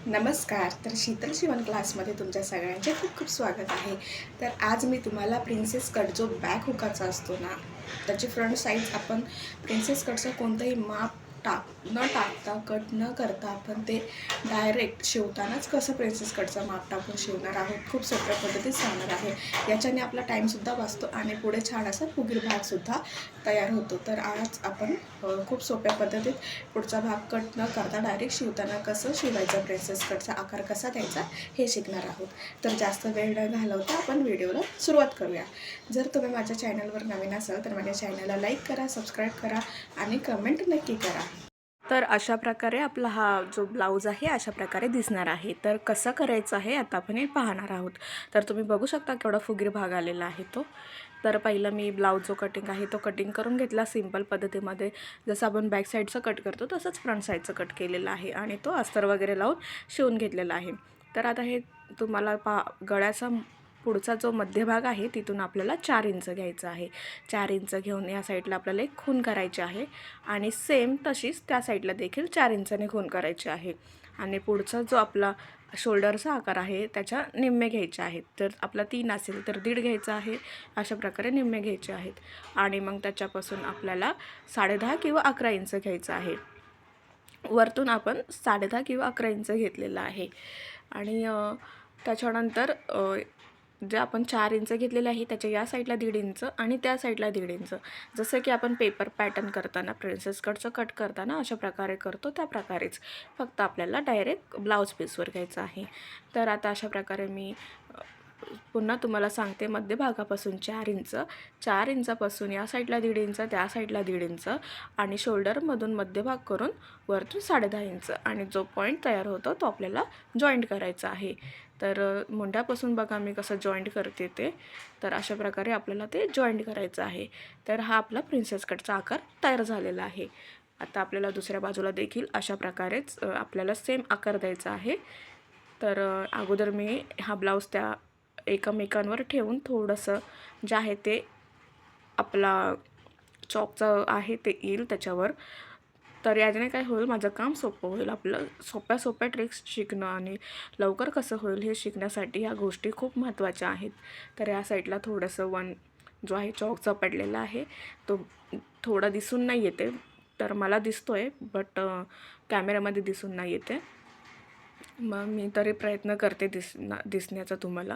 नमस्कार. तर शीतल शिवण क्लासमध्ये तुमच्या सगळ्यांचे खूप खूप स्वागत आहे. तर आज मी तुम्हाला प्रिन्सेस कट जो बॅक हुकाचा असतो ना, त्याची फ्रंट साईड आपण प्रिन्सेस कटचं कोणतंही माप न टाकता, कट न करता आपण ते डायरेक्ट शिवतानाच कसं प्रिन्सेस कटचं माप टाकून शिवणार आहोत. खूप सोप्या पद्धतीत सांगणार आहे. याच्याने आपला टाईमसुद्धा वाचतो आणि पुढे छान असा फुगीर भागसुद्धा तयार होतो. तर आज आपण खूप सोप्या पद्धतीत पुढचा भाग कट न करता डायरेक्ट शिवताना कसं शिवायचा, प्रिन्सेस कटचा आकार कसा द्यायचा हे शिकणार आहोत. तर जास्त वेळ न घालवता आपण व्हिडिओला सुरुवात करूया. जर तुम्ही माझ्या चॅनलवर नवीन असाल तर माझ्या चॅनलला लाईक करा, सबस्क्राईब करा आणि कमेंट नक्की करा. तर अशा प्रकारे आपला हा जो ब्लाऊज आहे अशा प्रकारे दिसणार आहे. तर कसं करायचं आहे आता आपण हे पाहणार आहोत. तर तुम्ही बघू शकता केवढा फुगीर भाग आलेला आहे तो. तर पहिलं मी ब्लाऊज जो कटिंग आहे तो कटिंग करून घेतला सिंपल पद्धतीमध्ये. जसं आपण बॅक साईडचं कट करतो तसंच फ्रंट साईडचं कट केलेलं आहे आणि तो अस्तर वगैरे लावून शिवून घेतलेला आहे. तर आता हे तुम्हाला गळ्याचा पुढचा जो मध्यभाग आहे तिथून आपल्याला 4 इंच घ्यायचं आहे. 4 इंच घेऊन या साईडला आपल्याला एक खूण करायची आहे आणि सेम तशीच त्या साईडला देखील 4 इंचाने खूण करायची आहे. आणि पुढचा जो आपला शोल्डरचा आकार आहे त्याच्या निम्मे घ्यायचे आहेत. जर आपला 3 असेल तर 1.5 घ्यायचा आहे. अशा प्रकारे निम्मे घ्यायचे आहेत आणि मग त्याच्यापासून आपल्याला 10.5 किंवा 11 इंच घ्यायचं आहे. वरतून आपण 10.5 किंवा 11 इंच घेतलेलं आहे आणि त्याच्यानंतर जे आपण 4 इंच घेतलेले आहे त्याच्या या साईडला 1.5 इंच आणि त्या साईडला 1.5 इंच. जसं की आपण पेपर पॅटर्न करताना प्रिन्सेस कटचं कट करताना अशा प्रकारे करतो त्या प्रकारेच, फक्त आपल्याला डायरेक्ट ब्लाऊज पीसवर घ्यायचं आहे. तर आता अशा प्रकारे मी पुन्हा तुम्हाला सांगते, मध्यभागापासून 4 इंच, 4 इंचापासून या साईडला 1.5 इंच, त्या साईडला 1.5 इंच आणि शोल्डरमधून मध्यभाग करून वरतून 10.5 इंच आणि जो पॉईंट तयार होतो तो आपल्याला जॉईंट करायचा आहे. तर मुंड्यापासून बघा मी कसं जॉईंट करते ते. तर अशा प्रकारे आपल्याला ते जॉईंट करायचं आहे. तर हा आपला प्रिन्सेस कटचा आकार तयार झालेला आहे. आता आपल्याला दुसऱ्या बाजूला देखील अशा प्रकारेच आपल्याला सेम आकार द्यायचा आहे. तर अगोदर मी हा ब्लाऊज त्या एकमेकांवर ठेवून थोडंसं जे आहे ते आपला चॉकचं आहे ते येईल त्याच्यावर. तर याने काय होईल, माझं काम सोपं होईल. आपलं सोप्या सोप्या ट्रिक्स शिकणं आणि लवकर कसं होईल हे शिकण्यासाठी ह्या गोष्टी खूप महत्त्वाच्या आहेत. तर या साईडला थोडंसं जो आहे चॉकचा पडलेला आहे तो थोडा दिसून नाही येते. तर मला दिसतो आहे बट कॅमेऱ्यामध्ये दिसून नाही येते. मग मी तरी प्रयत्न करते दिसण्याचा तुम्हाला.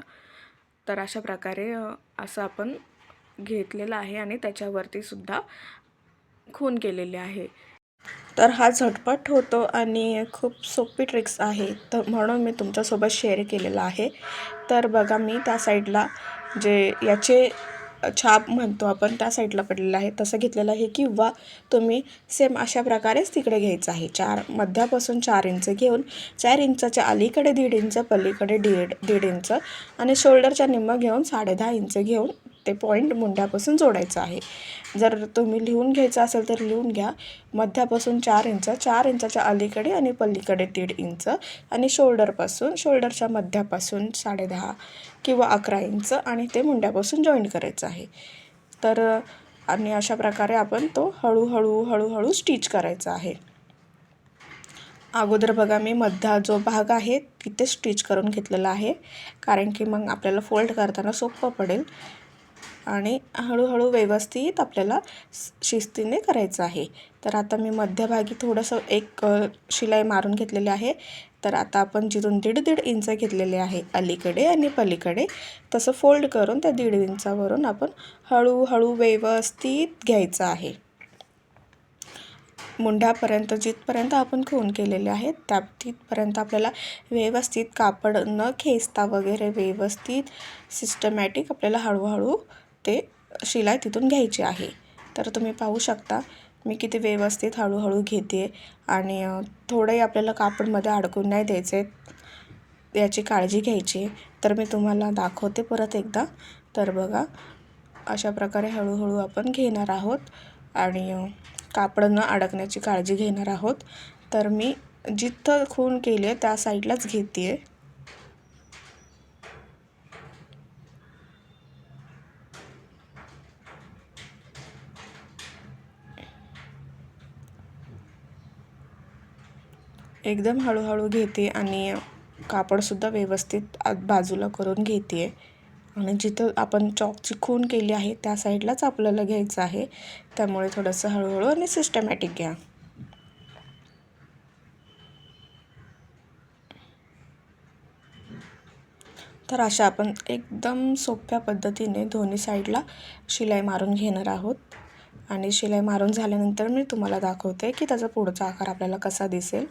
तर अशा प्रकारे असं आपण घेतलेलं आहे आणि त्याच्यावरती सुद्धा खून केलेले आहे. तर हा झटपट होतो आणि खूप सोपी ट्रिक्स आहे, तर म्हणून मी तुमच्यासोबत शेअर केलेला आहे. तर बघा मी त्या साईडला जे याचे छाप म्हणतो आपण त्या साईडला पडलेलं आहे तसं घेतलेलं आहे, किंवा तुम्ही सेम अशा प्रकारेच तिकडे घ्यायचं आहे. मध्यापासून 4 इंच घेऊन 4 इंचाच्या अलीकडे 1.5 इंच, पलीकडे 1.5 इंच आणि शोल्डरच्या निम्मं घेऊन 10.5 इंच घेऊन ते पॉईंट मुंड्यापासून जोडायचं आहे. जर तुम्ही लिहून घ्यायचं असेल तर लिहून घ्या. मध्यापासून 4 इंच, 4 इंचाच्या अलीकडे आणि पलीकडे 1.5 इंच आणि शोल्डरच्या मध्यापासून 10.5 किंवा 11 इंच आणि ते मुंड्यापासून जॉईंट करायचं आहे. तर आणि अशा प्रकारे आपण तो हळूहळू स्टिच करायचा आहे. अगोदर बघा मी मधला जो भाग आहे तिथे स्टिच करून घेतलेला आहे, कारण की मग आपल्याला फोल्ड करताना सोपं पडेल आणि हळूहळू व्यवस्थित आपल्याला शिस्तीने करायचं आहे. तर आता मी मध्यभागी थोडंसं एक शिलाई मारून घेतलेली आहे. तर आता आपण जिथून 1.5 इंच घेतलेले आहे अलीकडे आणि पलीकडे, तसं फोल्ड करून त्या 1.5 इंचावरून आपण हळूहळू व्यवस्थित घ्यायचं आहे. मुंड्यापर्यंत जिथपर्यंत आपण खूण केलेले आहेत तिथपर्यंत आपल्याला व्यवस्थित कापड न खेचता वगैरे व्यवस्थित सिस्टमॅटिक आपल्याला हळूहळू ते शिलाई तिथून घ्यायची आहे. तर तुम्ही पाहू शकता मी किती व्यवस्थित हळूहळू घेते आणि थोडंही आपल्याला कापडमध्ये अडकून नाही द्यायचे, याची काळजी घ्यायची. तर मी तुम्हाला दाखवते परत एकदा. तर बघा अशा प्रकारे हळूहळू आपण घेणार आहोत आणि कापड न अडकण्याची काळजी घेणार आहोत. तर मी जिथं खूण केले त्या साईडलाच घेते. एकदम हळूहळू घेते आणि कापडसुद्धा व्यवस्थित बाजूला करून घेते आणि जिथं आपण चॉकची खूण केली आहे त्या साईडलाच आपल्याला घ्यायचं आहे. त्यामुळे थोडंसं हळूहळू आणि सिस्टमॅटिक घ्या. तर अशा आपण एकदम सोप्या पद्धतीने दोन्ही साईडला शिलाई मारून घेणार आहोत. आणि शिलाई मारून झाल्यानंतर मी तुम्हाला दाखवते की त्याचा पुढचा आकार आपल्याला कसा दिसेल.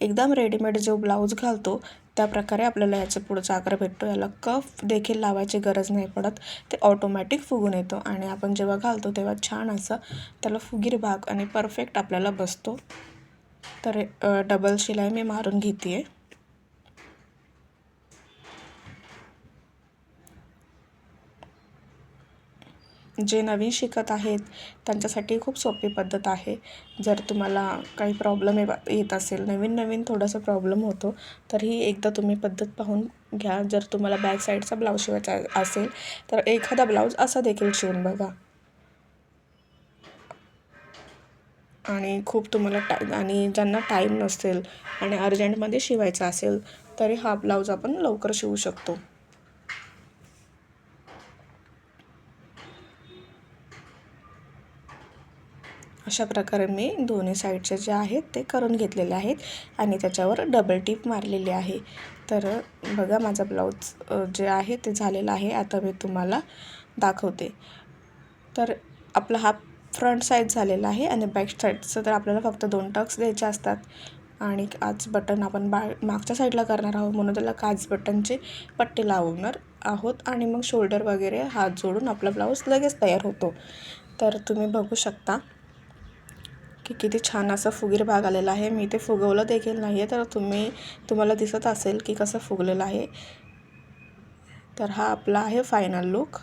एकदम रेडीमेड जो ब्लाऊज घालतो त्या प्रकारे आपल्याला याचा पुढचा आकार भेटतो. याला कफ देखील लावायची गरज नाही पडत, ते ऑटोमॅटिक फुगून येतो आणि आपण जेव्हा घालतो तेव्हा छान असं त्याला फुगीर भाग आणि परफेक्ट आपल्याला बसतो. तर डबल शिलाई मी मारून घेते आहे. जे नवीन शिकत आहेत त्यांच्यासाठी खूप सोपी पद्धत आहे. जर तुम्हाला काही प्रॉब्लेम येत असेल, नवीन थोडासा प्रॉब्लेम होतो, तर ही एकदा तुम्ही पद्धत पाहून घ्या. जर तुम्हाला बॅक साईडचा ब्लाऊज शिवायचा असेल तर एखादा ब्लाऊज असा देखील शिवून बघा. आणि खूप तुम्हाला आणि ज्यांना टाईम नसेल आणि अर्जंटमध्ये शिवायचा असेल तरी हा ब्लाऊज आपण लवकर शिवू शकतो. अशा प्रकारे मी दोन्ही साईडचे जे आहेत ते करून घेतलेले आहेत आणि त्याच्यावर डबल टिप मारलेली आहे. तर बघा माझा ब्लाऊज जे आहे ते झालेला आहे. आता मी तुम्हाला दाखवते. तर आपला हा फ्रंट साईड झालेला आहे आणि बॅक साईडचं तर आपल्याला फक्त 2 टक्स द्यायचे असतात आणि काच बटन आपण मागच्या साईडला करणार आहोत म्हणून त्याला काच बटनची पट्टी लावणार आहोत आणि मग शोल्डर वगैरे हात जोडून आपला ब्लाऊज लगेच तयार होतो. तर तुम्ही बघू शकता की किती छान असा फुगीर भाग आलेला आहे. मी ते फुगवलं देखील नाही आहे, तर तुम्हाला दिसत असेल की कसं फुगलेलं आहे. तर हा आपला आहे फायनल लुक.